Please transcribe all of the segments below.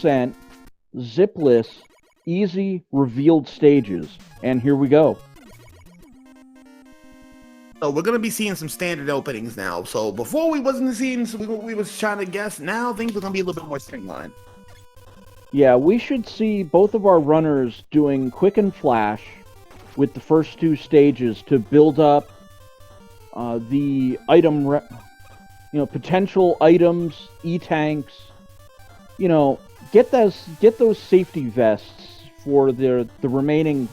2% zipless, easy, revealed stages. And here we go. So we're gonna be seeing some standard openings now. So before we wasn't seeing, so we was trying to guess. Now things are gonna be a little bit more streamlined. Yeah, we should see both of our runners doing quick and flash with the first two stages to build up the item, potential items, E-tanks. Get those safety vests for the remaining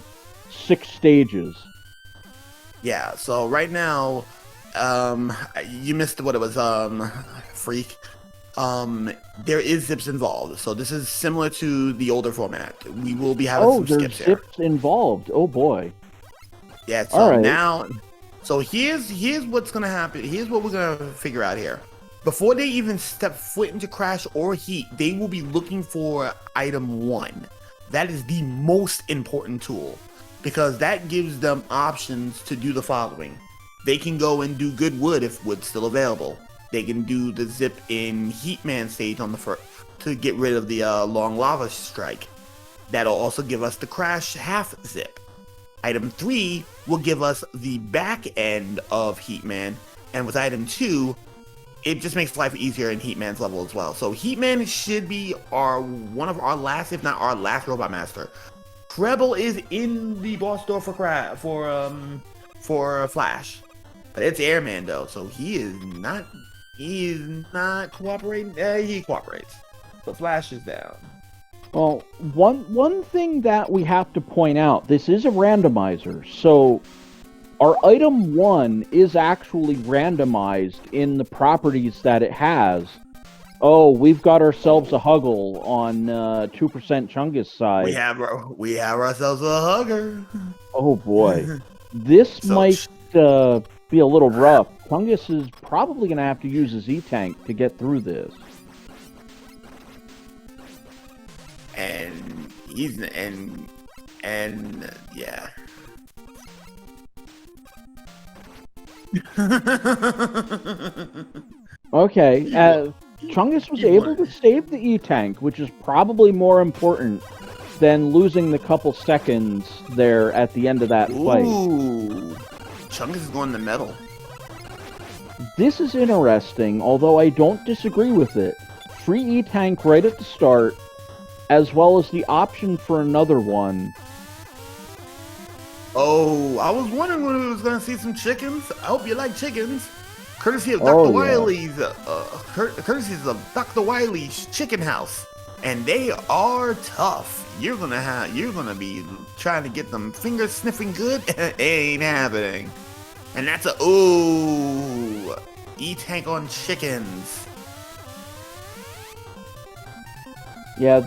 6 stages. Yeah. So right now, you missed what it was. Freak. There is zips involved, so this is similar to the older format. We will be having some skips here. Oh, there's zips involved. Oh boy. Yeah. So now, here's what's gonna happen. Here's what we're gonna figure out here. Before they even step foot into Crash or Heat, they will be looking for item 1. That is the most important tool, because that gives them options to do the following. They can go and do good wood if wood's still available. They can do the zip in Heatman stage on the first to get rid of the long lava strike. That'll also give us the Crash half zip. Item 3 will give us the back end of Heatman, and with item 2, it just makes life easier in Heatman's level as well. So Heatman should be one of our last, if not our last, Robot Master. Treble is in the boss door for Flash, but it's Airman though, so he is not cooperating. He cooperates, but Flash is down. Well, one thing that we have to point out: this is a randomizer, so our item 1 is actually randomized in the properties that it has. Oh, we've got ourselves a Huggle on 2% Chungus side. We have ourselves a hugger. Oh boy, this might be a little rough. Chungus is probably going to have to use his E-tank to get through this. And yeah. Okay, Chungus was able to save the E-tank, which is probably more important than losing the couple seconds there at the end of that fight. Ooh, Chungus is going to metal. This is interesting, although I don't disagree with it. Free E-tank right at the start, as well as the option for another one. Oh, I was wondering when we was going to see some chickens. I hope you like chickens. Courtesy of Dr. Wily's, courtesy of Dr. Wily's Chicken House, and they are tough. You're gonna be trying to get them fingers sniffing good. It ain't happening. And that's E-tank on chickens. Yeah,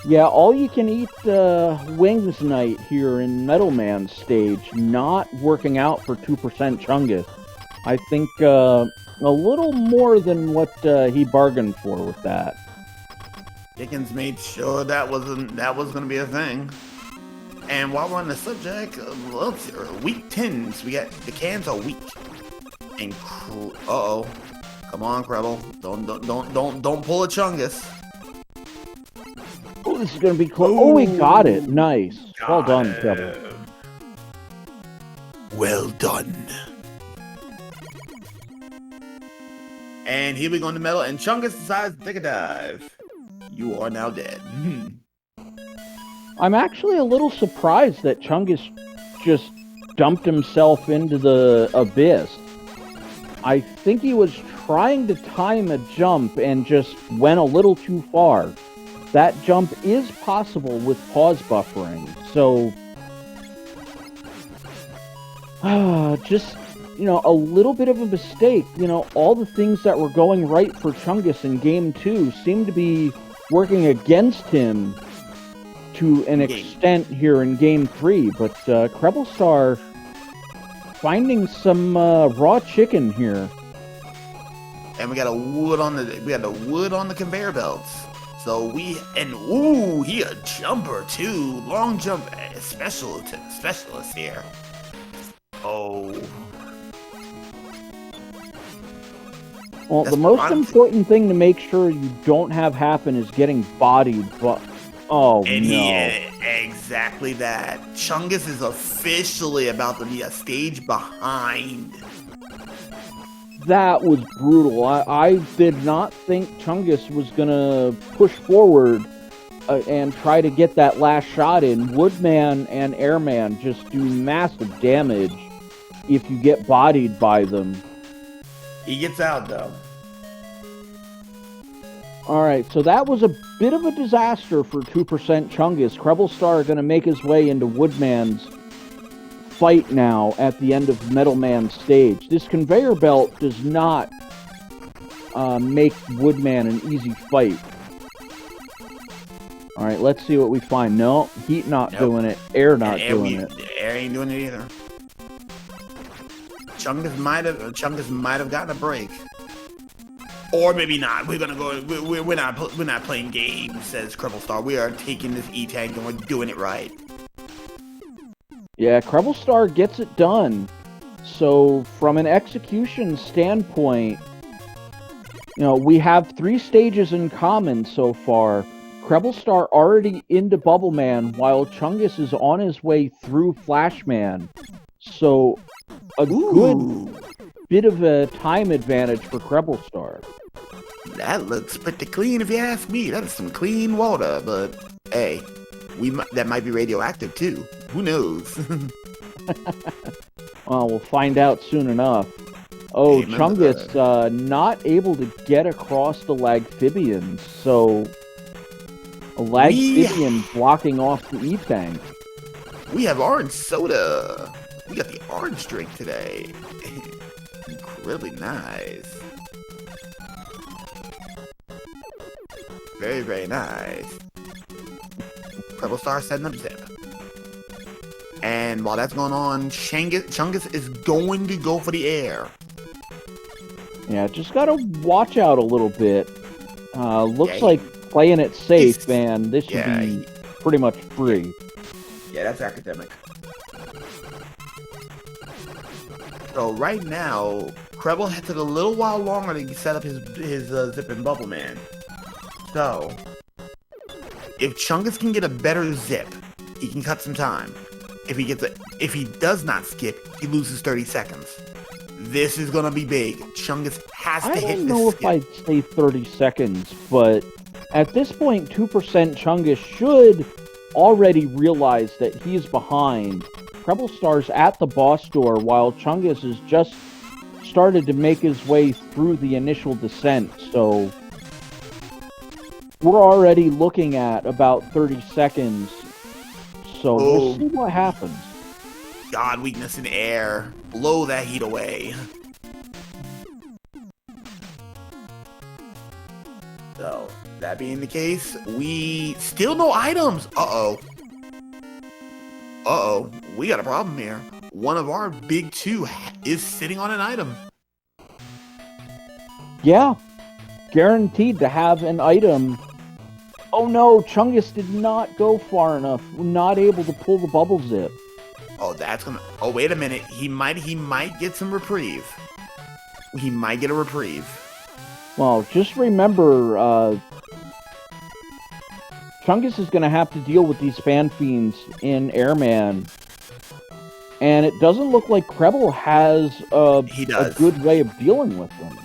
yeah, all you can eat wings night here in Metal Man stage, not working out for 2% Chungus. I think a little more than what he bargained for with that. Chickens made sure that was gonna be a thing. And while we're on the subject, let's see, weak tins. We got the cans are weak. And uh-oh, come on, Creble, don't pull a Chungus. Oh, this is gonna be close. Oh, we got it. Nice. Well done, Creble. Well done. And here we go into metal, and Chungus decides to take a dive. You are now dead. I'm actually a little surprised that Chungus just dumped himself into the abyss. I think he was trying to time a jump and just went a little too far. That jump is possible with pause buffering, so just, a little bit of a mistake. All the things that were going right for Chungus in Game 2 seem to be working against him to an extent here in Game 3, but CrebleStar finding some raw chicken here. And we got the wood on the conveyor belts. So he a jumper too. Long jump specialist here. Well, the most important thing to make sure you don't have happen is getting bodied, but... Oh, no. Exactly that. Chungus is officially about to be a stage behind. That was brutal. I did not think Chungus was going to push forward and try to get that last shot in. Woodman and Airman just do massive damage if you get bodied by them. He gets out, though. Alright, so that was a bit of a disaster for 2% Chungus. CrebleStar going to make his way into Woodman's fight now at the end of Metal Man's stage. This conveyor belt does not make Woodman an easy fight. Alright, let's see what we find. No, Heat not doing it. Air not doing it. Air ain't doing it either. Chungus might have gotten a break. Or maybe not. We're gonna go. We're not playing games, says CrebleStar. We are taking this E-Tank and we're doing it right. Yeah, CrebleStar gets it done. So from an execution standpoint, you know, we have 3 stages in common so far. CrebleStar already into Bubble Man, while Chungus is on his way through Flashman. So a good bit of a time advantage for CrebleStar. That looks pretty clean if you ask me. That is some clean water, but hey, that might be radioactive too. Who knows? Well, we'll find out soon enough. Oh, Chungus not able to get across the Lagphibians, so a Lagphibian blocking off the E-Tank. We have orange soda. We got the orange drink today. Incredibly nice. Very, very nice. CrebleStar setting up Zip. And while that's going on, Chungus is going to go for the air. Yeah, just gotta watch out a little bit. Looks like playing it safe, man. This should be pretty much free. Yeah, that's academic. So right now, Kreble took a little while longer to set up his Zip and Bubble Man. So, if Chungus can get a better zip, he can cut some time. If he does not skip, he loses 30 seconds. This is gonna be big. Chungus has to hit this skip. I don't know if I'd say 30 seconds, but at this point, 2% Chungus should already realize that he's behind. CrebleStar's at the boss door, while Chungus has just started to make his way through the initial descent, so we're already looking at about 30 seconds, so we'll see what happens. God weakness in air. Blow that heat away. So, that being the case, we still no items. Uh-oh. Uh-oh. We got a problem here. One of our big 2 is sitting on an item. Yeah. Guaranteed to have an item. Oh no, Chungus did not go far enough. Not able to pull the bubble zip. Oh, that's gonna... Oh, wait a minute. He might get some reprieve. He might get a reprieve. Well, just remember, Chungus is going to have to deal with these fan fiends in Airman. And it doesn't look like Kreble has a good way of dealing with them.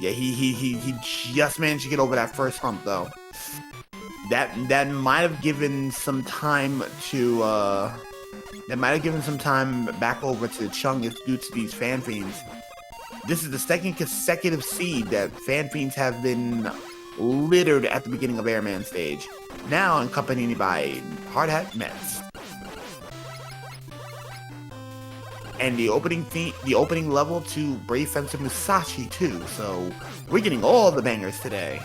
Yeah, he just managed to get over that first hump, though. That might have given some time to back over to Chungus due to these fan fiends. This is the second consecutive seed that fan fiends have been littered at the beginning of Airman stage. Now accompanied by Hard Hat Mets. And the opening level to Brave Fencer Musashi too. So we're getting all the bangers today.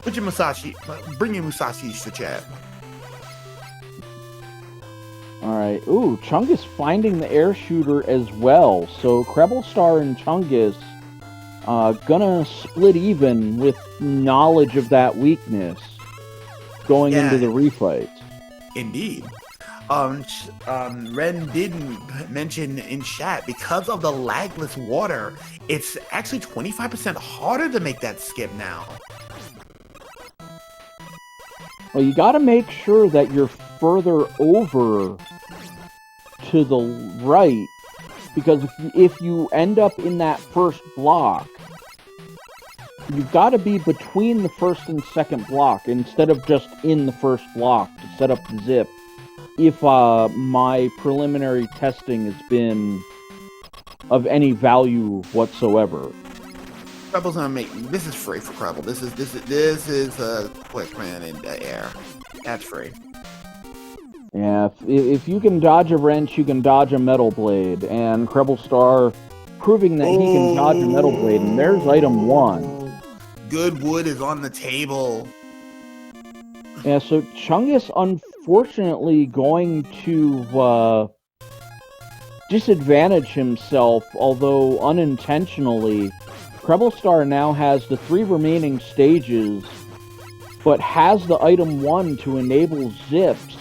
Bring your Musashis to chat. Alright, ooh, Chungus finding the air shooter as well. So CrebleStar and Chungus gonna split even with knowledge of that weakness going into the refight. Indeed. Ren did mention in chat, because of the lagless water, it's actually 25% harder to make that skip now. Well, you gotta make sure that you're further over to the right, because if you end up in that first block, you've got to be between the first and second block instead of just in the first block to set up the zip. If my preliminary testing has been of any value whatsoever. Creble's gonna make this is free for Creble. This is quick man in the air. That's free. Yeah, if you can dodge a wrench, you can dodge a metal blade, and CrebleStar proving that he can dodge a metal blade, and there's item 1. Good wood is on the table. Yeah, so Chungus unfortunately going to disadvantage himself, although unintentionally. CrebleStar now has the 3 remaining stages, but has the item 1 to enable zips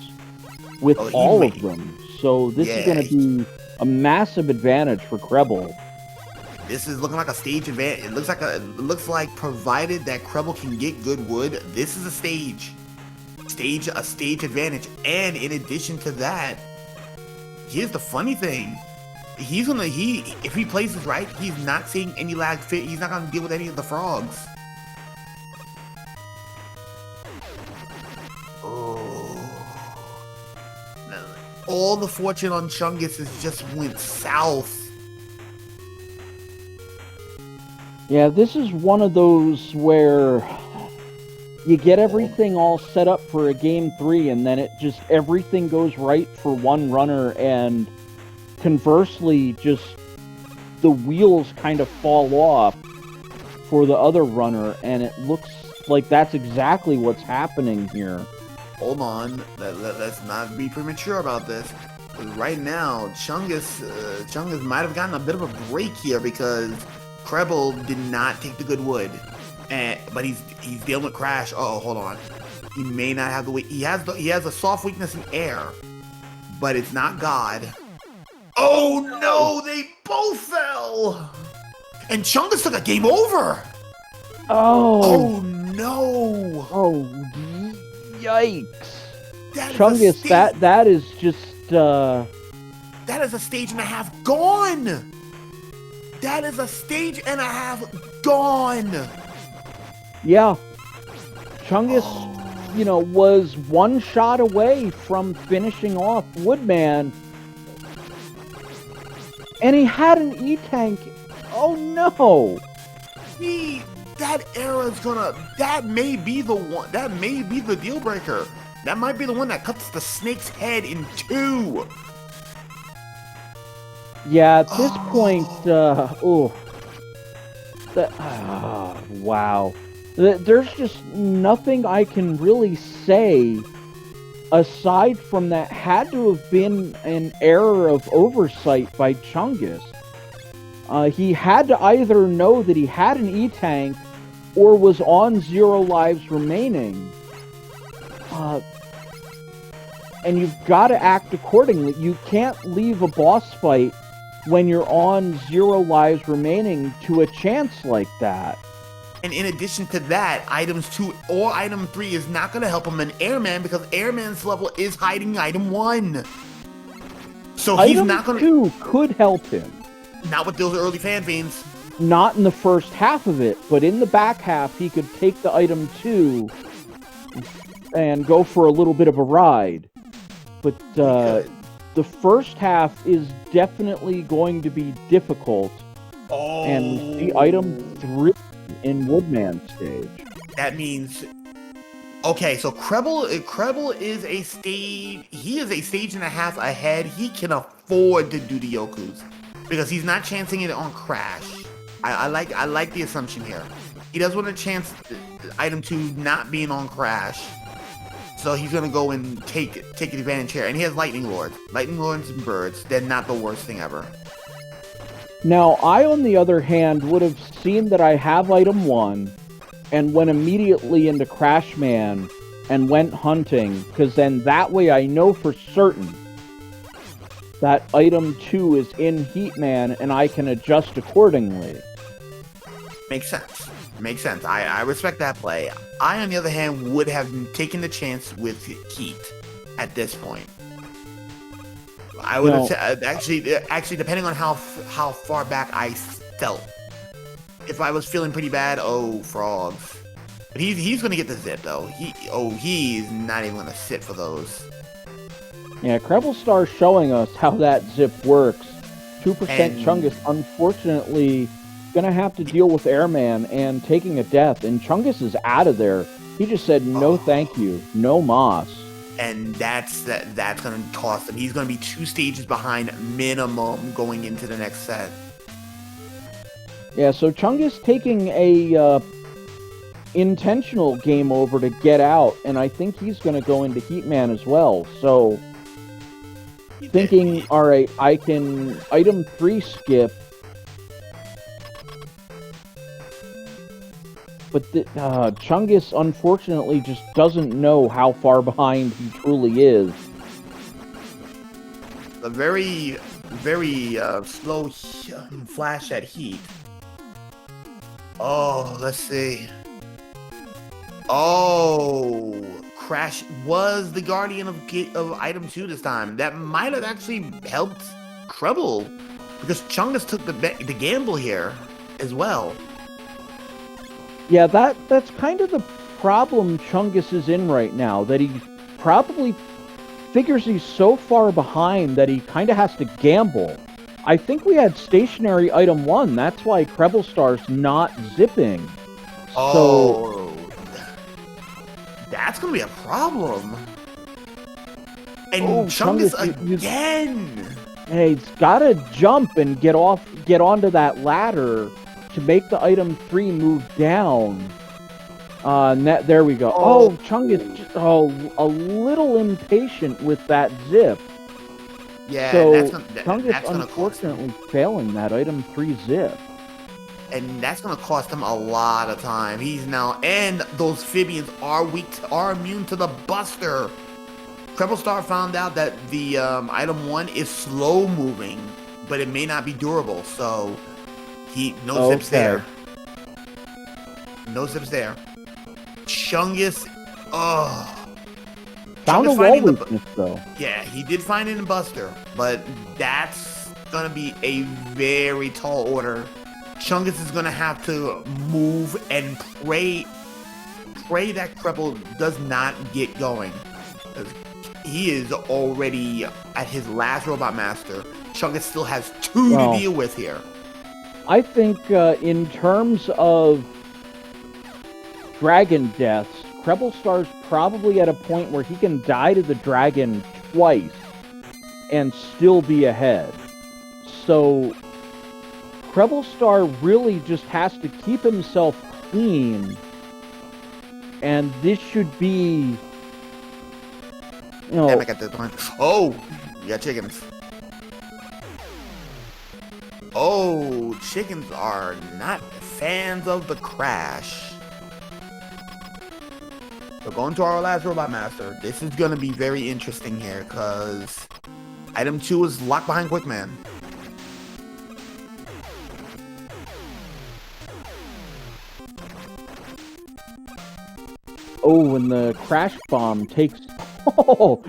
with all of them. So this is going to be a massive advantage for Creble. This is looking like a stage advantage. It looks like provided that Creble can get good wood, this is a stage advantage. And in addition to that, here's the funny thing. If he plays this right, he's not seeing any lag fit. He's not gonna deal with any of the frogs. All the fortune on Chungus has just went south. Yeah, this is one of those where you get everything all set up for a game 3, and then everything goes right for one runner, and conversely, just the wheels kind of fall off for the other runner, and it looks like that's exactly what's happening here. Hold on, let's not be premature about this. Right now, Chungus might have gotten a bit of a break here because Creble did not take the good wood, but he's dealing with Crash. Oh, hold on, he may not have the weight. He has a soft weakness in air, but it's not God. Oh no, they both fell, and Chungus took a game over. Oh no! Oh. Yikes! Chungus, that is just that is a stage and a half gone. That is a stage and a half gone. Yeah, Chungus, was one shot away from finishing off Woodman, and he had an E-tank. Oh no! That may be the one. That may be the deal breaker. That might be the one that cuts the snake's head in 2. Yeah, at this point, wow. There's just nothing I can really say aside from that had to have been an error of oversight by Chungus. He had to either know that he had an E-tank or was on 0 lives remaining. And you've got to act accordingly. You can't leave a boss fight when you're on 0 lives remaining to a chance like that. And in addition to that, items 2 or item 3 is not going to help him in Airman because Airman's level is hiding item 1. So he's not going to... Item 2 could help him. Not with those early fan veins. Not in the first half of it, but in the back half, he could take the item 2 and go for a little bit of a ride. But the first half is definitely going to be difficult. Oh. And the item 3 in Woodman stage. That means... Okay, so Creble is a stage... He is a stage and a half ahead. He can afford to do the Yokus. Because he's not chancing it on Crash. I like the assumption here. He does want to chance item 2 not being on Crash. So he's going to go and take advantage here. And he has Lightning Lords. Lightning Lords and Birds. They're not the worst thing ever. Now, I, on the other hand, would have seen that I have item 1 and went immediately into Crash Man and went hunting, because then that way I know for certain that item 2 is in Heatman and I can adjust accordingly. Makes sense. Makes sense. I respect that play. I, on the other hand, would have taken the chance with Heat at this point. I would have actually depending on how far back I felt. If I was feeling pretty bad, oh frogs. But he's gonna get the zip though. He's not even gonna sit for those. Yeah, CrebleStar showing us how that zip works. 2% Chungus, unfortunately, gonna have to deal with Airman and taking a death, and Chungus is out of there. He just said no thank you, no moss. And that's gonna cost him. He's gonna be 2 stages behind minimum going into the next set. Yeah, so Chungus taking a intentional game over to get out, and I think he's gonna go into Heatman as well. So thinking, all right, I can item 3 skip. But Chungus, unfortunately, just doesn't know how far behind he truly is. A very, very slow flash at Heat. Oh, let's see. Oh, Crash was the guardian of item 2 this time. That might have actually helped Treble, because Chungus took the gamble here as well. Yeah, that's kind of the problem Chungus is in right now, that he probably figures he's so far behind that he kind of has to gamble. I think we had stationary item 1, that's why CrebleStar's not zipping. Oh, that's going to be a problem. And Chungus again! Hey, he's got to jump and get onto that ladder to make the item 3 move down. There we go. Oh, Chungus just a little impatient with that zip. Yeah, so Chungus unfortunately failing that item 3 zip. And that's going to cost him a lot of time. He's now, and those Phibians are immune to the Buster. CrebleStar found out that the item 1 is slow moving, but it may not be durable, so zips there. No zips there. Chungus, found a wall weakness though. Yeah, he did find it in Buster, but that's gonna be a very tall order. Chungus is gonna have to move and pray that Creble does not get going. He is already at his last Robot Master. Chungus still has 2 to deal with here. I think in terms of dragon deaths, CrebleStar's probably at a point where he can die to the dragon twice and still be ahead. So CrebleStar really just has to keep himself clean, and this should be, Damn, I got the point. Oh, you got chickens. Oh, chickens are not fans of the crash. We're going to our last Robot Master. This is going to be very interesting here, because item 2 is locked behind Quickman. Oh, when the crash bomb takes... Oh!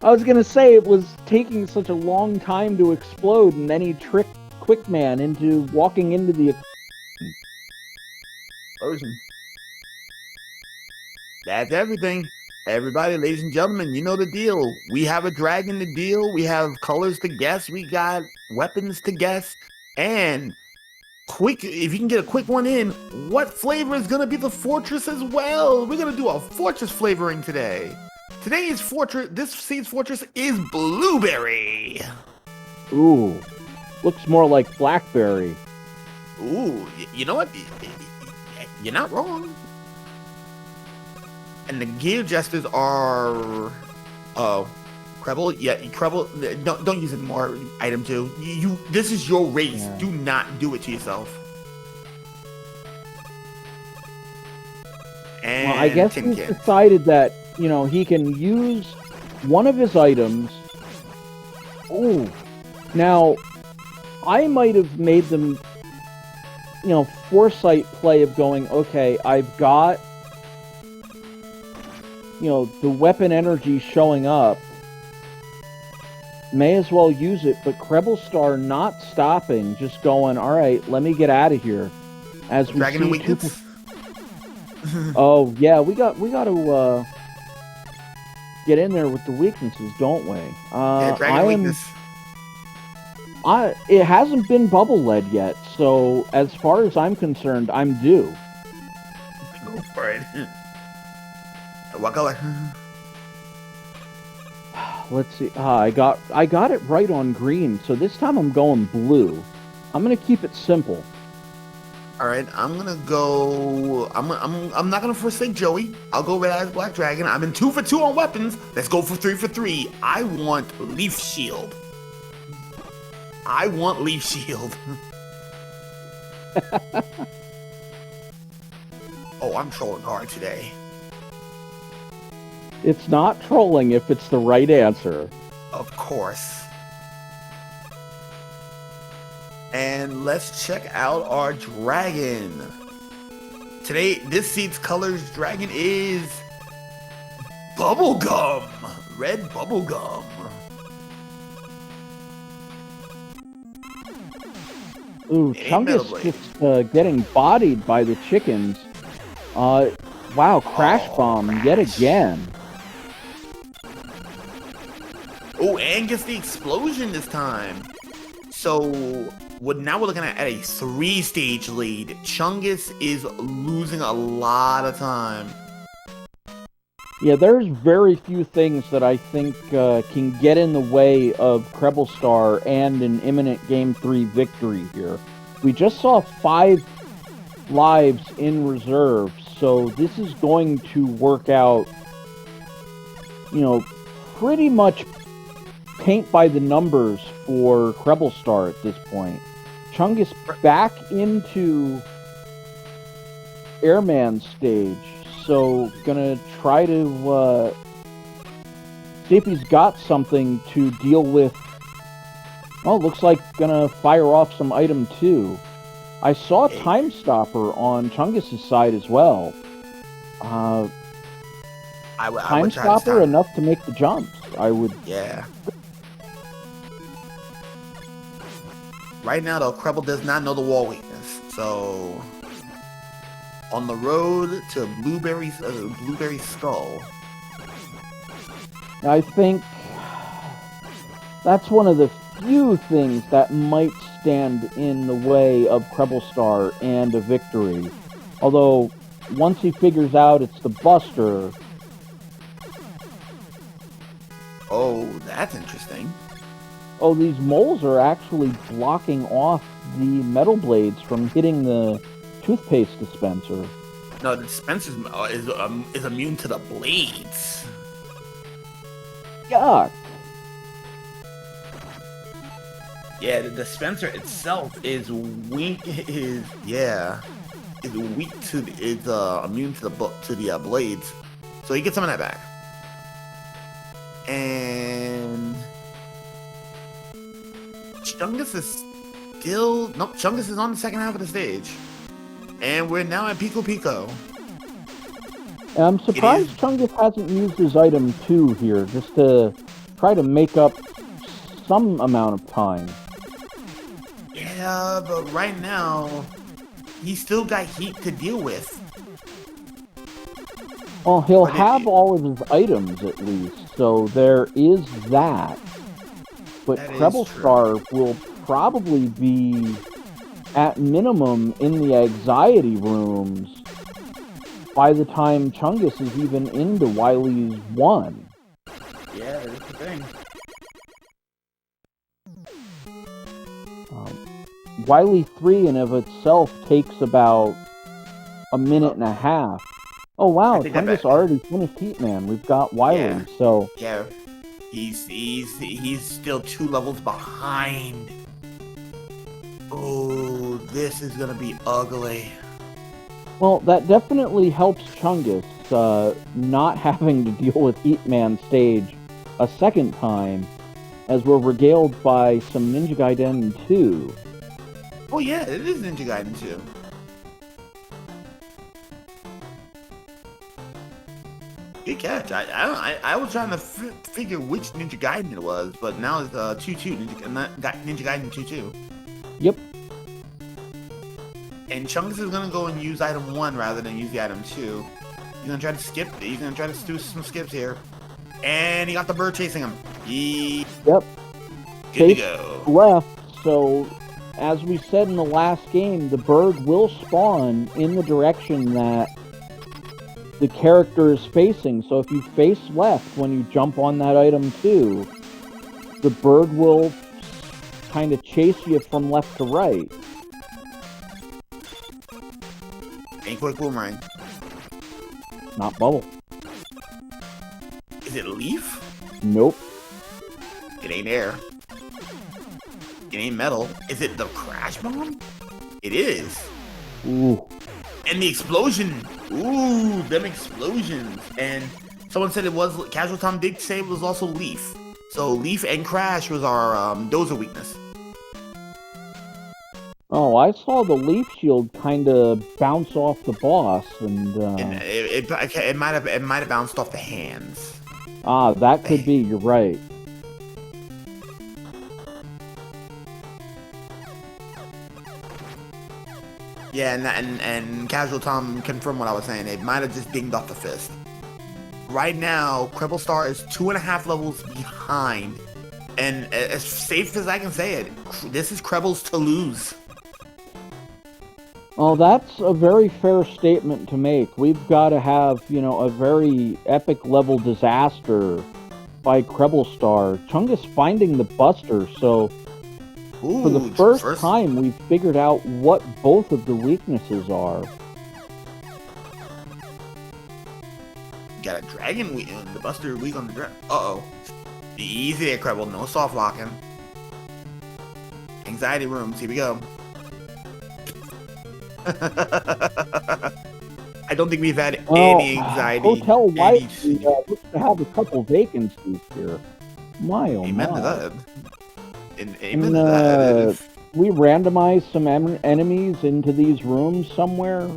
I was gonna say it was taking such a long time to explode, and then he tricked Quickman into walking into the explosion. That's everything. Everybody, ladies and gentlemen, you know the deal. We have a dragon to deal. We have colors to guess. We got weapons to guess. And if you can get a quick one in, what flavor is going to be the fortress as well? We're going to do a fortress flavoring today. Today's fortress, this seed's fortress is blueberry. Ooh, looks more like blackberry. Ooh, you know what? You're not wrong. And the gear gestures are, Creble. Yeah, Creble. Don't use it more. Item 2. This is your race. Yeah. Do not do it to yourself. And and I guess tin he's cans. decided that, you know, he can use one of his items. Ooh. Now, I might have made them, you know, foresight play of going, okay, I've got, you know, the weapon energy showing up. May as well use it, but CrebleStar not stopping, just going, all right, let me get out of here. As we Dragon and see weakness? Oh, yeah, we got to get in there with the weaknesses, don't we? Yeah, dragon weakness. It hasn't been bubble led yet, so as far as I'm concerned, I'm due. Go for it. What color? Let's see. I got it right on green, so this time I'm going blue. I'm gonna keep it simple. All right, I'm gonna go. I'm not gonna forsake Joey. I'll go red eyes black dragon. I'm in 2 for 2 on weapons. Let's go for 3 for 3. I want leaf shield. I want leaf shield. Oh, I'm trolling hard today. It's not trolling if it's the right answer. Of course. And let's check out our dragon. Today, this seed's colors dragon is bubblegum. Red bubblegum. Ooh, Chungus just getting bodied by the chickens. Wow, crash bomb yet again. Oh, and gets the explosion this time. So now we're looking at a 3-stage lead. Chungus is losing a lot of time. Yeah, there's very few things that I think can get in the way of CrebleStar and an imminent Game 3 victory here. We just saw 5 lives in reserve, so this is going to work out, you know, pretty much paint by the numbers for CrebleStar at this point. Chungus back into Airman stage. So, gonna try to see if he's got something to deal with. Oh, looks like gonna fire off some item 2. I saw Time Stopper on Chungus' side as well. Time Stopper enough to make the jumps. I would. Yeah. Right now, though, Kreble does not know the wall weakness, so on the road to Blueberry Skull. I think that's one of the few things that might stand in the way of CrebleStar and a victory. Although, once he figures out it's the Buster... Oh, that's interesting. Oh, these moles are actually blocking off the metal blades from hitting the toothpaste dispenser. No, the dispenser is immune to the blades. Yuck. Yeah, the dispenser itself is weak. Is immune to the blades. So he gets some of that back. And Chungus is still... Nope, Chungus is on the second half of the stage. And we're now at Pico Pico. I'm surprised Chungus hasn't used his item 2 here, just to try to make up some amount of time. Yeah, but right now, he's still got heat to deal with. Well, he'll have all of his items at least, so there is that. But CrebleStar will probably be, at minimum, in the anxiety rooms by the time Chungus is even into Wily's 1. Yeah, that's the thing. Wily 3 in of itself takes about a minute and a half. Oh wow, Chungus already finished Heatman. We've got Wily, so... Yeah, he's still 2 levels behind. Oh, this is gonna be ugly. Well, that definitely helps Chungus, not having to deal with Heat Man stage a second time, as we're regaled by some Ninja Gaiden 2. Oh yeah, it is Ninja Gaiden 2. Good catch. I was trying to figure which Ninja Gaiden it was, but now it's 2-2 Ninja Gaiden 2-2. Yep. And Chungus is gonna go and use item 1 rather than use the item 2. He's gonna try to skip. He's gonna try to do some skips here, and he got the bird chasing him. Yep. Good to go. Left. So, as we said in the last game, the bird will spawn in the direction that the character is facing. So if you face left when you jump on that item 2, the bird will kind of chase you from left to right. Ain't quick boomerang. Not bubble. Is it leaf? Nope. It ain't air. It ain't metal. Is it the crash bomb? It is. Ooh. And the explosion. Ooh, them explosions. And someone said it was, Casual Tom did say it was also leaf. So leaf and crash was our dozer weakness. Oh, I saw the leaf shield kind of bounce off the boss, and it might have bounced off the hands. Ah, that could be. You're right. Yeah, and Casual Tom confirmed what I was saying. It might have just dinged off the fist. Right now, CrebleStar is 2.5 levels behind, and as safe as I can say it, this is Kreble's to lose. Oh, that's a very fair statement to make. We've got to have, a very epic level disaster by CrebleStar. Chungus finding the Buster, so ooh, for the first time we've figured out what both of the weaknesses are. Got a dragon weak, the Buster weak on the dragon. Uh-oh. Be easy there, Kreble. No soft locking. Anxiety rooms. Here we go. I don't think we've had any anxiety. Hotel White looks to have a couple vacancies here. My oh amen my. to that. Amen to that. We randomize some enemies into these rooms somewhere.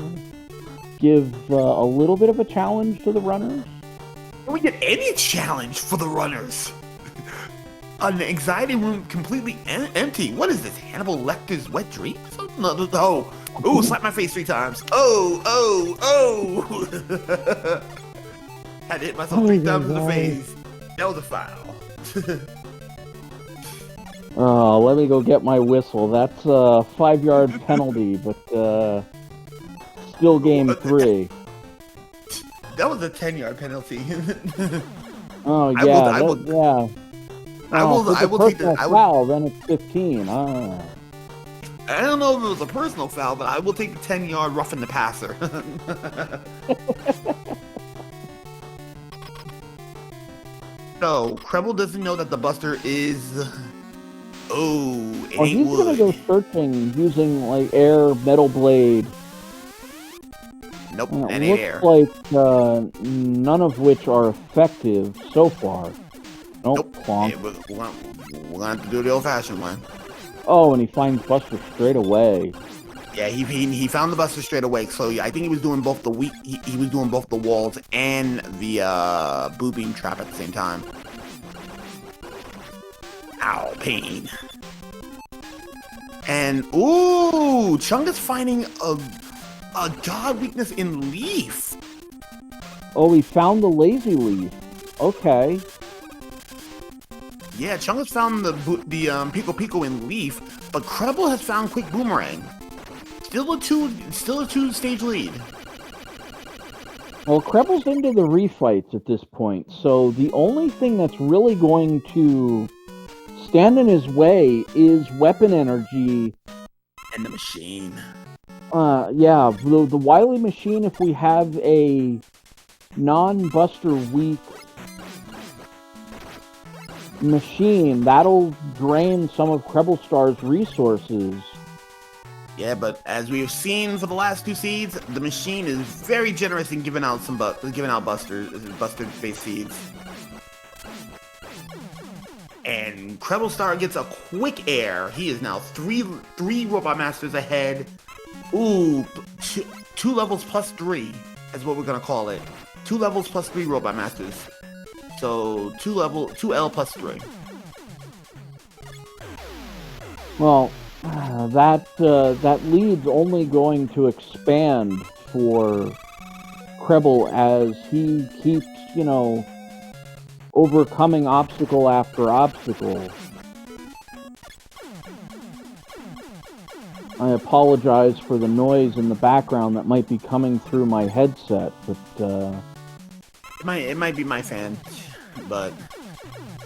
Give a little bit of a challenge to the runners. Can we get any challenge for the runners? An anxiety room completely empty. What is this? Hannibal Lecter's wet dream? No, oh. Ooh, slap my face 3 times. Oh. Had to hit myself 3 times in the face. That was a foul. Oh, let me go get my whistle. That's a 5-yard penalty, but still game 3. That was a 10-yard penalty. Oh yeah, yeah. I will take the foul. Then it's 15. I don't know if it was a personal foul, but I will take the 10-yard roughing the passer. So, Kreble doesn't know that the Buster is... Oh, it ain't he's wood. gonna go searching using, like, air, metal blade. Nope, that ain't air. Looks like none of which are effective so far. Nope. Yeah, we're gonna have to do the old-fashioned one. Oh, and he finds Buster straight away. Yeah, he found the Buster straight away. So I think he was doing both the he was doing both the walls and the blue beam trap at the same time. Ow, pain. And ooh, Chungus finding a god weakness in Leaf. Oh, he found the lazy leaf. Okay. Yeah, Chungus found the Pico Pico in Leaf, but Kreble has found Quick Boomerang. Still a 2-stage lead. Well, Kreble's into the refights at this point, so the only thing that's really going to stand in his way is weapon energy. And the machine. Yeah, the Wily machine, if we have a non-Buster weak machine, that'll drain some of CrebleStar's resources. Yeah, but as we've seen for the last 2 seeds, the machine is very generous in giving out buster face seeds. And CrebleStar gets a quick air. He is now three Robot Masters ahead. Ooh, two levels plus 3 is what we're gonna call it. 2 levels plus 3 Robot Masters. So 2L plus 3. Well, that lead's only going to expand for Kreble as he keeps, you know, overcoming obstacle after obstacle. I apologize for the noise in the background that might be coming through my headset, but it might be my fan, but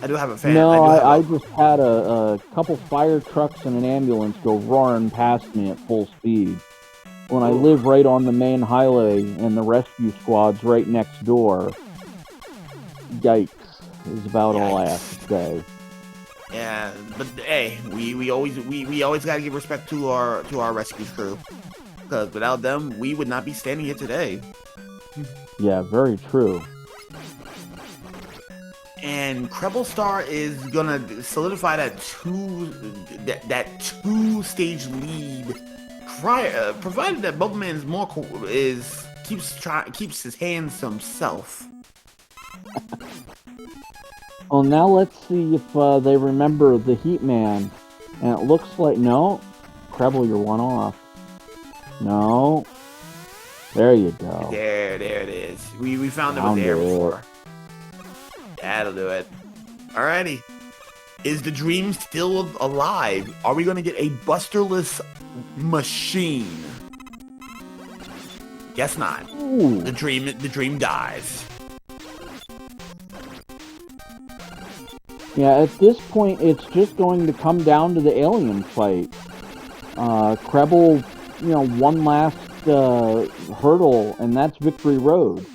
I do have a fan. No, I just had a couple fire trucks and an ambulance go roaring past me at full speed. When I live right on the main highway and the rescue squad's right next door, yikes is about all I have to say. Yeah, but hey, we always gotta give respect to our rescue crew, because without them, we would not be standing here today. Yeah, very true. And CrebleStar is gonna solidify that two-stage lead, provided that Bubbaman's keeps his hands to himself. Well, now let's see if they remember the Heat Man. And it looks like, no. Kreble, you're one off. No. There you go. There it is. We found it was there before. That'll do it. Alrighty. Is the dream still alive? Are we gonna get a busterless machine? Guess not. Ooh. The dream dies. Yeah, at this point, it's just going to come down to the alien fight. Kreble, you know, one last hurdle, and that's Victory Road.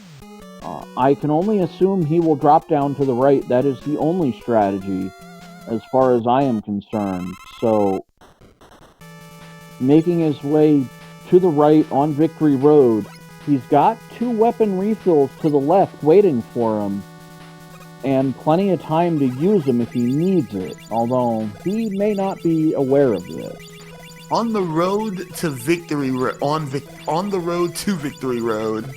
I can only assume he will drop down to the right. That is the only strategy, as far as I am concerned. So, making his way to the right on Victory Road, he's got 2 weapon refills to the left waiting for him, and plenty of time to use them if he needs it, although he may not be aware of this. On the road to Victory Road, on the road to Victory Road.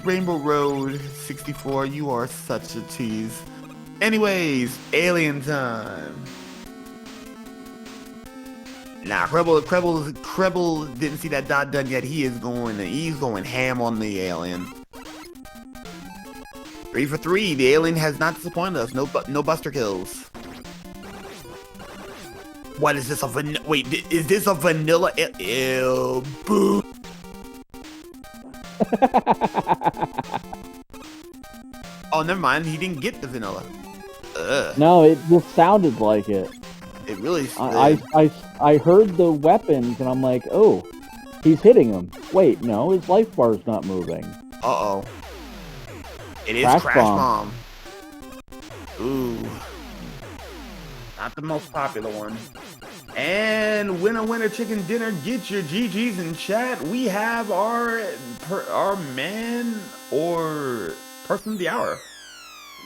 Rainbow Road 64, you are such a tease. Anyways, alien time. Nah, Kreble didn't see that dot done yet. He's going ham on the alien. 3 for 3. The alien has not disappointed us. No buster kills. What is this? Wait, is this a vanilla? Ew, boo. Oh, never mind. He didn't get the vanilla. Ugh. No, it just sounded like it. It really. I heard the weapons and I'm like, oh, he's hitting him. Wait, no, his life bar's not moving. Uh-oh. It is Crash Bomb. Ooh. Not the most popular one. And winner chicken dinner, get your GGs in chat. We have our man or person of the hour.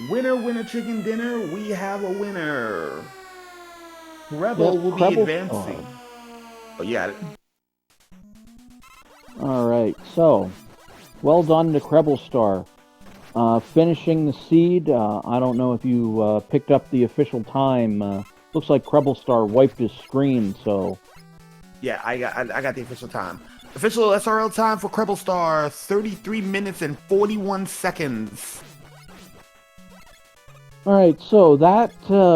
Winner chicken dinner, we have a winner. Rebel will be advancing. Oh, you got it. Alright, so, well done to CrebleStar. Finishing the seed, I don't know if you picked up the official time. Looks like CrebleStar wiped his screen, so... Yeah, I got the official time. Official SRL time for CrebleStar, 33 minutes and 41 seconds. Alright, so that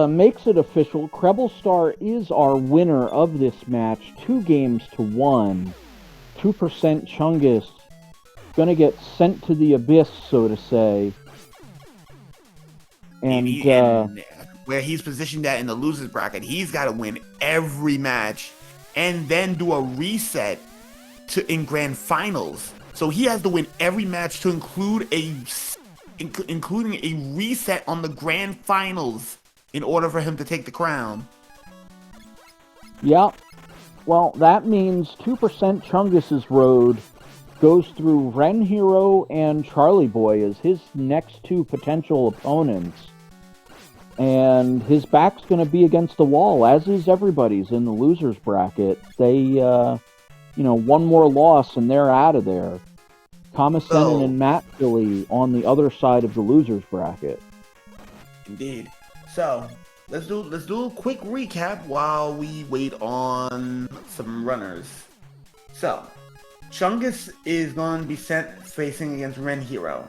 makes it official. CrebleStar is our winner of this match, 2-1. 2% Chungus. Gonna get sent to the abyss, so to say. And where he's positioned at in the losers bracket, he's got to win every match and then do a reset in grand finals. So he has to win every match to including a reset on the grand finals in order for him to take the crown. Yeah. Well, that means 2% Chungus's road goes through Ren Hero and Charlie Boy as his next two potential opponents. And his back's going to be against the wall, as is everybody's in the losers bracket. They, one more loss and they're out of there. Kamasenin and Matt Philly on the other side of the losers bracket. Indeed. So let's do a quick recap while we wait on some runners. So Chungus is going to be sent facing against Ren Hero.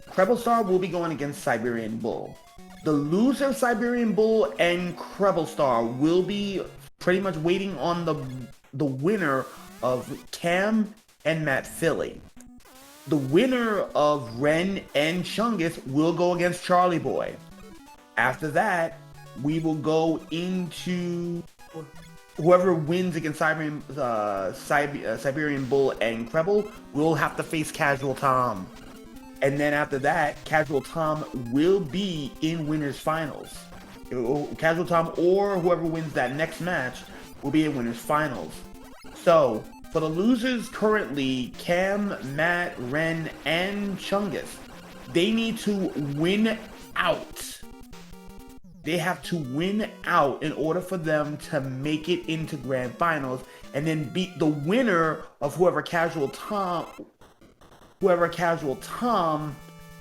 CrebleStar will be going against Siberian Bull. The loser of Siberian Bull and CrebleStar will be pretty much waiting on the winner of Cam and Matt Philly. The winner of Ren and Chungus will go against Charlie Boy. After that, we will go into whoever wins against Siberian Bull and Kreble will have to face Casual Tom. And then after that, Casual Tom will be in winners finals. Casual Tom or whoever wins that next match will be in winners finals. So for the losers currently, Cam, Matt, Ren, and Chungus, they need to win out. They have to win out in order for them to make it into grand finals and then beat the winner of whoever Casual Tom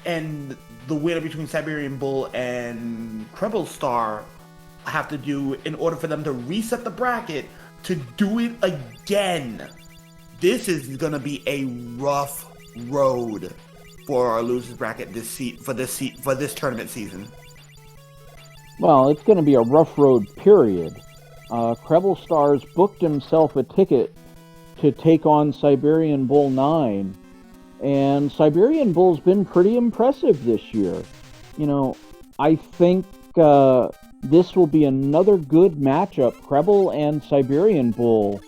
and the winner between Siberian Bull and CrebleStar have to do in order for them to reset the bracket to do it again. This is going to be a rough road for our losers bracket for this tournament season. Well, it's going to be a rough road, period. CrebleStar's booked himself a ticket to take on Siberian Bull 9, and Siberian Bull's been pretty impressive this year. I think this will be another good matchup, Kreble and Siberian Bull.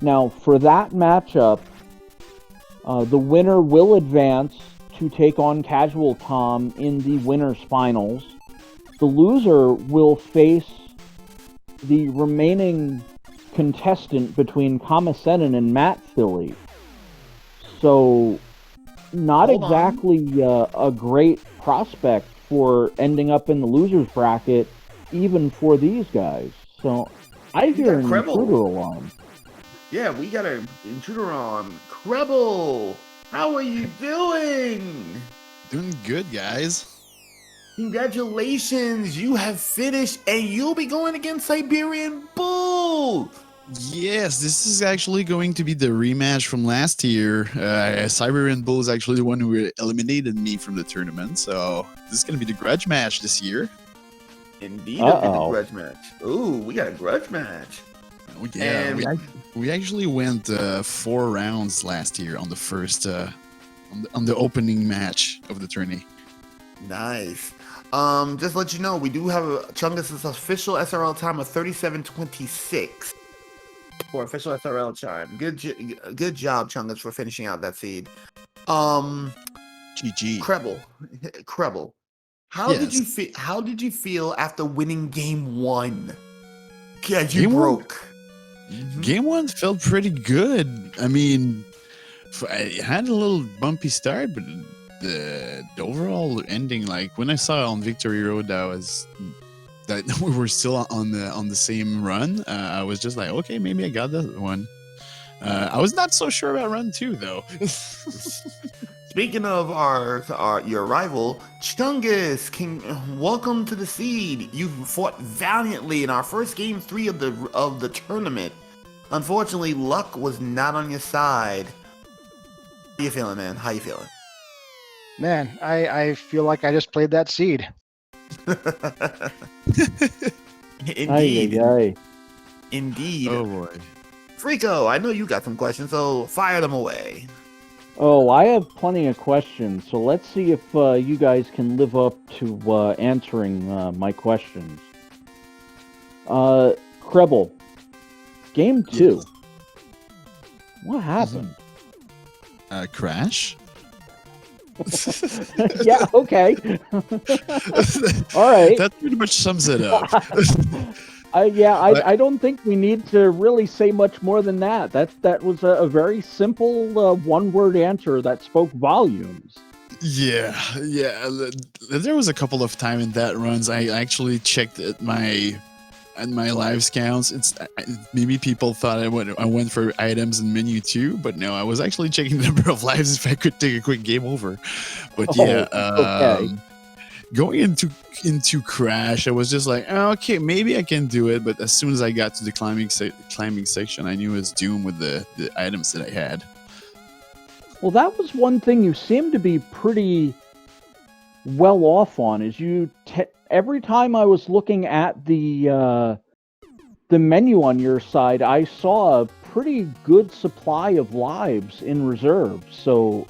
Now, for that matchup, the winner will advance to take on Casual Tom in the winners finals. The loser will face the remaining contestant between Kamasenin and Matt Philly. So, not exactly a great prospect for ending up in the losers bracket, even for these guys. So, I hear an intruder alarm. Yeah, we got an intruder on. Kreble, how are you doing? Doing good, guys. Congratulations, you have finished and you'll be going against Siberian Bull. Yes, this is actually going to be the rematch from last year. Siberian Bull is actually the one who eliminated me from the tournament, so this is going to be the grudge match this year. Indeed, it'll be the grudge match. Ooh, we got a grudge match. Oh, yeah, we actually went 4 rounds last year on the first on the opening match of the tourney. Nice. Just to let you know, we do have Chungus' official SRL time of 37:26 for official SRL time. Good job, Chungus, for finishing out that seed. GG. Kreble. How did you feel after winning game 1? God, you broke. Game 1 felt pretty good. I mean, I had a little bumpy start, but the overall ending, like when I saw on Victory Road that we were still on the same run, I was just like, okay, maybe I got that one. I was not so sure about run 2 though. Speaking of your rival, Chungus, welcome to the seed. You fought valiantly in our first game 3 of the tournament. Unfortunately, luck was not on your side. How you feeling, man? How you feeling? Man, I feel like I just played that seed. Indeed. Aye. Indeed. Oh boy. Frico, I know you got some questions, so fire them away. Oh, I have plenty of questions, so let's see if you guys can live up to answering my questions. Kreble, game 2. Yes. What happened? Crash? Yeah, okay. All right. That pretty much sums it up. I don't think we need to really say much more than that. That was a very simple one-word answer that spoke volumes. Yeah. There was a couple of times in that runs I actually checked at my lives counts. Maybe people thought I went for items in menu too, but no, I was actually checking the number of lives if I could take a quick game over. But yeah, Okay. going into Crash, I was just like, oh, okay, maybe I can do it. But as soon as I got to the climbing section, I knew it was doomed with the items that I had. Well, that was one thing you seem to be pretty well off on. Is every time I was looking at the menu on your side, I saw a pretty good supply of lives in reserve. So,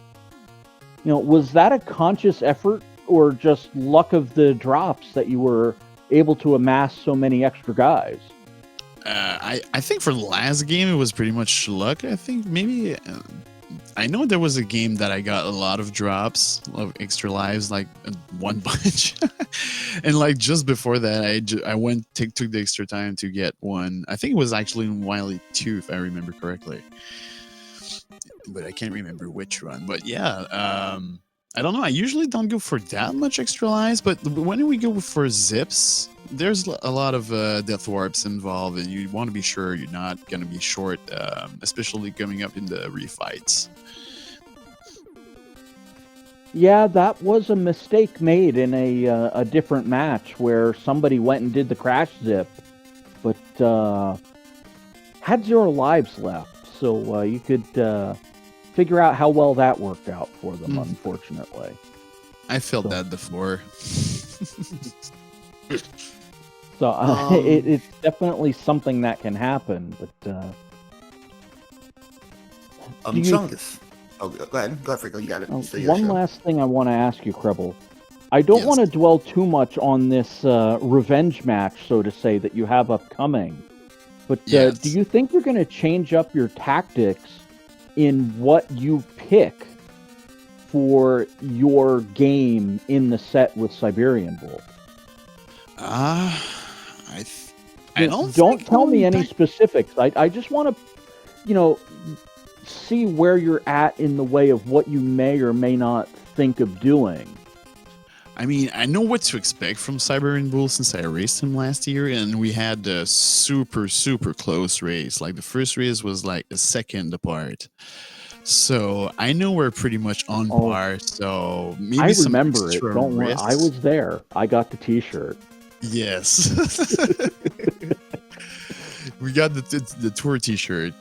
was that a conscious effort or just luck of the drops that you were able to amass so many extra guys? I think for the last game, it was pretty much luck. I think maybe... I know there was a game that I got a lot of drops of extra lives, like one bunch, and like just before that, I took the extra time to get one. I think it was actually in Wily 2, if I remember correctly, but I can't remember which one. But yeah, I don't know. I usually don't go for that much extra lives, but when we go for zips, there's a lot of death warps involved, and you want to be sure you're not going to be short, especially coming up in the refights. Yeah, that was a mistake made in a different match where somebody went and did the crash zip, but had 0 lives left, so you could figure out how well that worked out for them, unfortunately. I felt that before. So it's definitely something that can happen, but... Chungus. Oh, go ahead. Go ahead, Frico. You got it. One last thing I want to ask you, Kreble. I don't want to dwell too much on this revenge match, so to say, that you have upcoming. But do you think you're going to change up your tactics in what you pick for your game in the set with Siberian Wolf? Don't tell me any specifics. I just want to, see where you're at in the way of what you may or may not think of doing. I mean, I know what to expect from Siberian Bull since I raced him last year, and we had a super, super close race. Like, the first race was like a second apart. So I know we're pretty much on par. So maybe I some remember it. extra Don't worry. risks. I was there. I got the T-shirt. Yes. We got the tour T-shirt.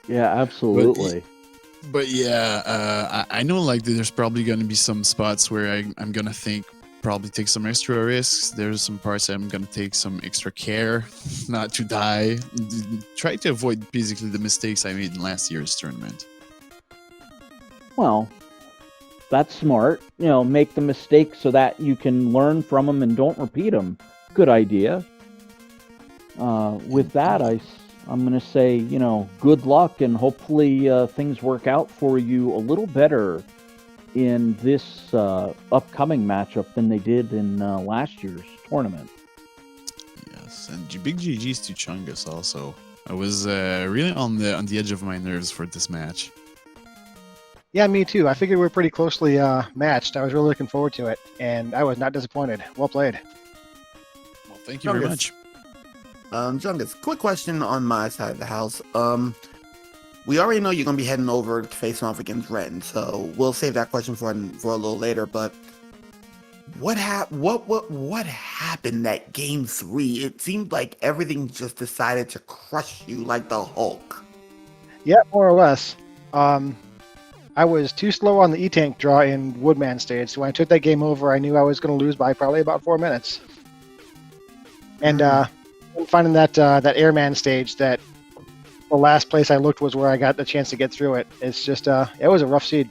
Yeah, absolutely. But yeah, I know like there's probably going to be some spots where I'm going to probably take some extra risks. There's some parts I'm going to take some extra care not to die. Try to avoid basically the mistakes I made in last year's tournament. Well, that's smart. Make the mistakes so that you can learn from them and don't repeat them. Good idea. With that, I'm going to say, good luck, and hopefully things work out for you a little better in this upcoming matchup than they did in last year's tournament. Yes, and big GG's to Chungus also. I was really on the edge of my nerves for this match. Yeah, me too. I figured we were pretty closely matched. I was really looking forward to it, and I was not disappointed. Well played. Well, thank you very much. Chungus, quick question on my side of the house. We already know you're gonna be heading over to facing off against Ren, so we'll save that question for a little later. But what happened that game 3? It seemed like everything just decided to crush you like the Hulk. Yeah, more or less. I was too slow on the E-Tank draw in Woodman stage, so when I took that game over, I knew I was going to lose by probably about 4 minutes. And finding that Airman stage, that the last place I looked was where I got the chance to get through it. It's just, it was a rough seed.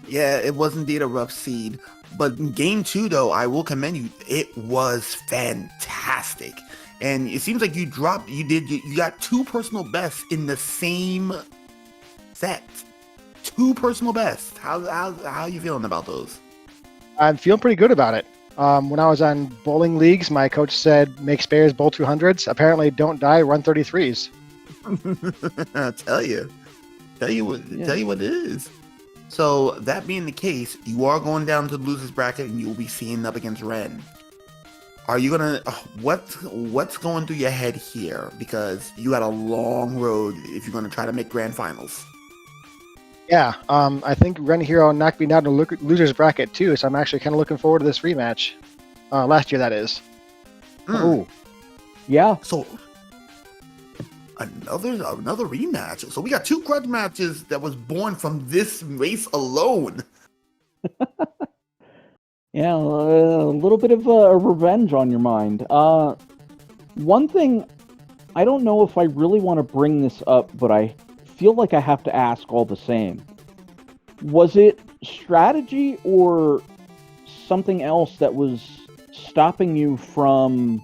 Yeah, it was indeed a rough seed. But in game 2, though, I will commend you. It was fantastic. And it seems like you got 2 personal bests in the same set. 2 personal bests. How are you feeling about those? I'm feeling pretty good about it. When I was on bowling leagues, my coach said, make spares, bowl 200s. Apparently, don't die, run 33s. I'll tell you what it is. So that being the case, you are going down to the losers bracket, and you'll be seeing up against Ren. Are you gonna? What's going through your head here? Because you got a long road if you're gonna try to make grand finals. Yeah, I think Ren Hero knocked me down to losers bracket too, so I'm actually kind of looking forward to this rematch. Last year, that is. Oh, yeah. So another rematch. So we got 2 grudge matches that was born from this race alone. Yeah, a little bit of a revenge on your mind. One thing, I don't know if I really want to bring this up, but I feel like I have to ask all the same. Was it strategy or something else that was stopping you from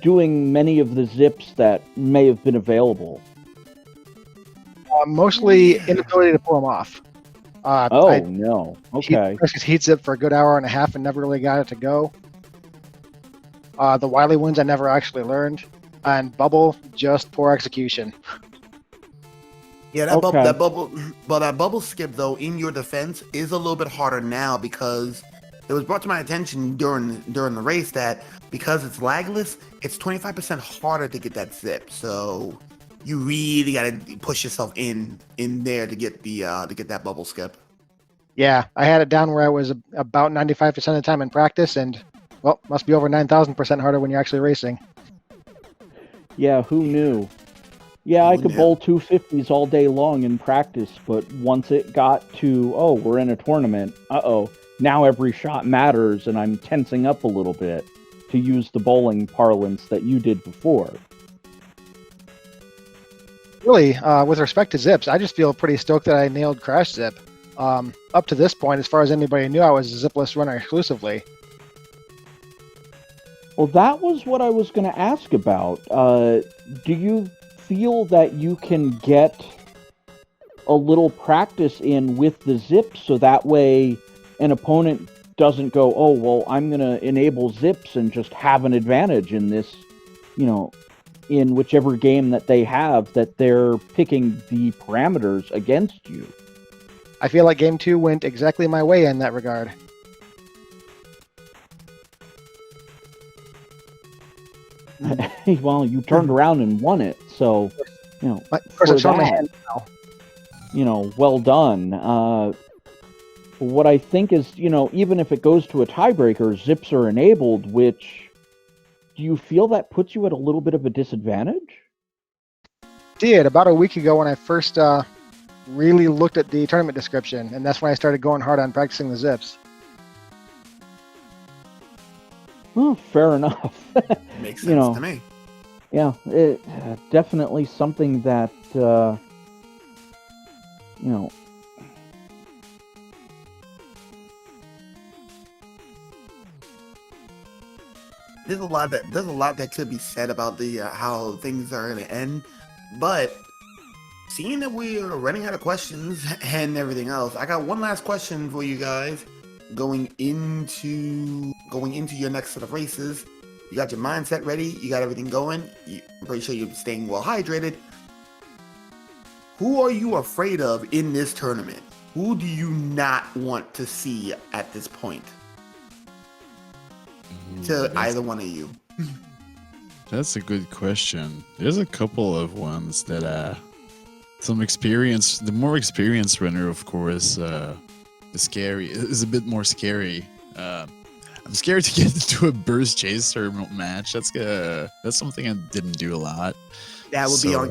doing many of the zips that may have been available? Mostly inability to pull them off. No. Okay. Heat zip for a good hour and a half and never really got it to go. The Wily ones I never actually learned. And bubble, just poor execution. Yeah, that bubble skip though, in your defense, is a little bit harder now because it was brought to my attention during the race that because it's lagless, it's 25% harder to get that zip. So you really got to push yourself in there to get that bubble skip. Yeah, I had it down where I was about 95% of the time in practice, and well, must be over 9,000% harder when you're actually racing. Yeah, who knew? Yeah, I could bowl 250s all day long in practice, but once it got to, oh, we're in a tournament, now every shot matters, and I'm tensing up a little bit, to use the bowling parlance that you did before. Really, with respect to zips, I just feel pretty stoked that I nailed Crash Zip. Up to this point, as far as anybody knew, I was a zipless runner exclusively. Well, that was what I was going to ask about. Do you feel that you can get a little practice in with the zips so that way an opponent doesn't go, oh, well, I'm going to enable zips and just have an advantage in this, in whichever game that they have, that they're picking the parameters against you? I feel like Game 2 went exactly my way in that regard. Well, you turned around and won it, so, for that, well done. What I think is, even if it goes to a tiebreaker, zips are enabled, which, do you feel that puts you at a little bit of a disadvantage? Did, about a week ago when I first really looked at the tournament description, and that's when I started going hard on practicing the zips. Well, fair enough. Makes sense to me. Yeah, it definitely something that there's a lot that could be said about the how things are going to end, but seeing that we are running out of questions and everything else, I got one last question for you guys. Going into your next set of races, you got your mindset ready, you got everything going, I'm pretty sure you're staying well hydrated. Who are you afraid of in this tournament? Who do you not want to see at this point? To either one of you. That's a good question. There's a couple of ones that some experience. The more experienced runner, of course, is a bit more scary. I'm scared to get into a burst chaser match. That's something I didn't do a lot. That would be on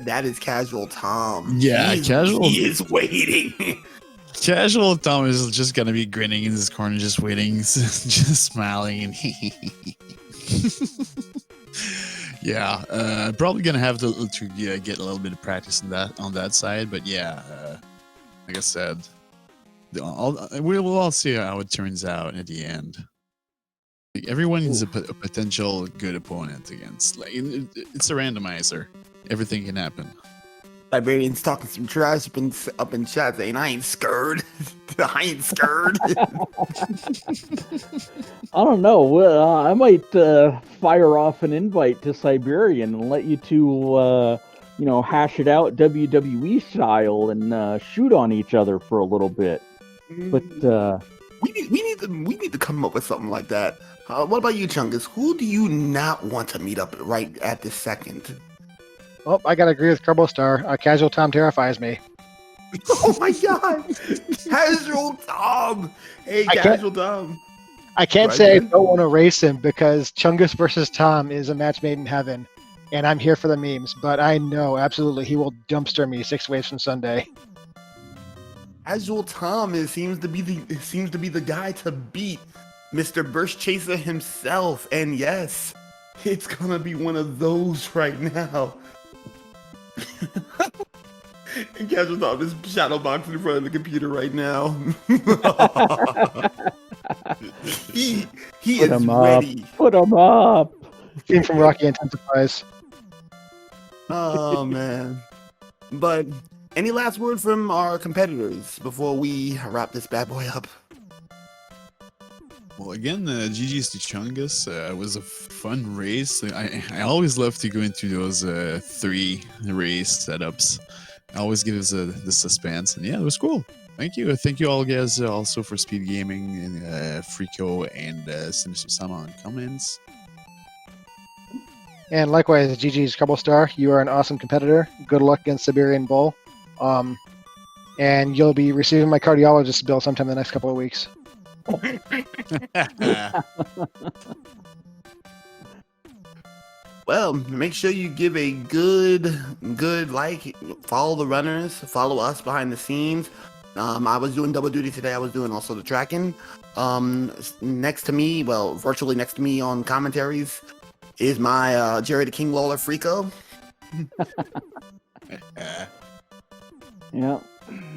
that is Casual Tom. Yeah, he is waiting. Casual Tom is just gonna be grinning in his corner, just waiting, just smiling, and yeah, probably gonna have to get a little bit of practice on that side. But yeah, like I said, we'll all see how it turns out at the end. Like, everyone is a potential good opponent against. Like it's a randomizer. Everything can happen. Siberian's talking some trash up in chat saying, I ain't scared. I ain't scared. I don't know. I might fire off an invite to Siberian and let you two, hash it out WWE style and shoot on each other for a little bit. But we need to come up with something like that. What about you, Chungus? Who do you not want to meet up right at this second? Oh, I gotta agree with CrebleStar. Casual Tom terrifies me. Oh my god! Casual Tom! Hey, Casual Tom. I can't say I don't want to race him because Chungus versus Tom is a match made in heaven, and I'm here for the memes. But I know absolutely he will dumpster me 6 waves from Sunday. Casual Tom seems to be the guy to beat Mr. Burst Chaser himself, and yes, it's gonna be one of those right now. And Casual Tom is shadow boxing in front of the computer right now. he is ready. Put him up. Team from Rocky intensifies. Oh man! But any last word from our competitors before we wrap this bad boy up? Well, again, GG's to Chungus. It was a fun race. I always love to go into those 3 race setups. It always gives the suspense, and yeah, it was cool. Thank you. Thank you all guys also for SpeedGaming and Freako and Sinister Sama on comments. And likewise, GG's CrebleStar. You are an awesome competitor. Good luck against Siberian Bull. And you'll be receiving my cardiologist bill sometime in the next couple of weeks. Well, make sure you give a good like, follow the runners, follow us behind the scenes. I was doing double duty today. I was doing also the tracking. Next to me, well, virtually next to me on commentaries is my Jerry the King Lawler Freako. Yeah.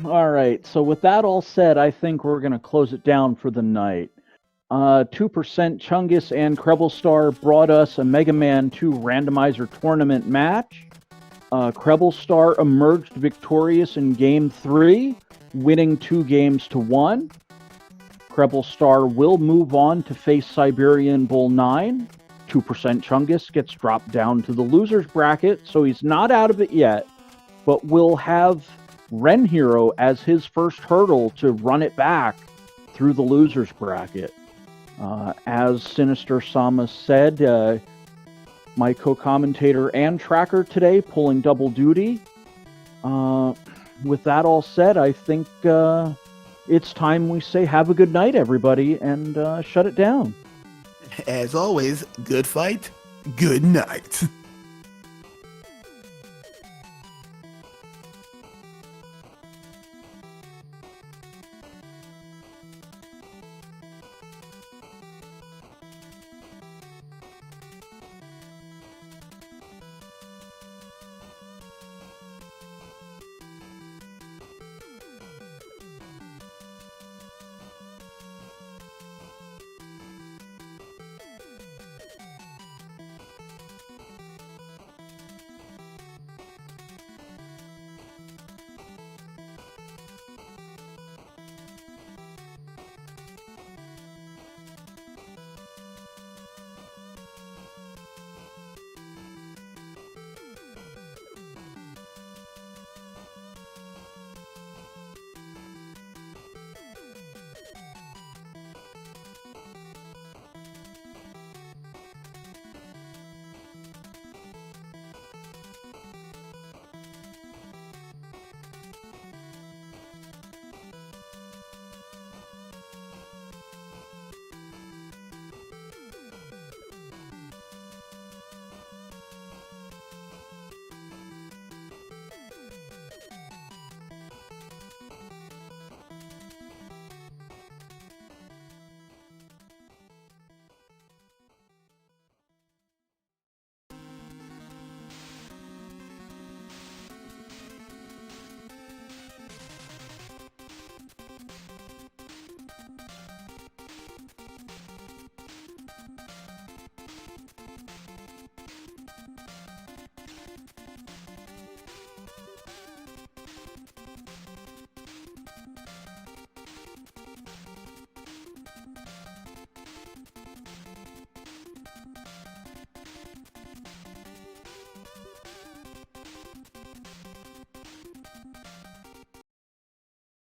All right. So with that all said, I think we're going to close it down for the night. 2% Chungus and CrebleStar brought us a Mega Man 2 Randomizer tournament match. CrebleStar emerged victorious in Game 3, winning 2 games to 1. CrebleStar will move on to face Siberian Bull 9. 2% Chungus gets dropped down to the losers bracket, so he's not out of it yet, but will have Ren Hero as his first hurdle to run it back through the losers bracket. As Sinister Sama said, my co-commentator and tracker today pulling double duty. With that all said, I think it's time we say have a good night, everybody, and shut it down. As always, good fight, good night.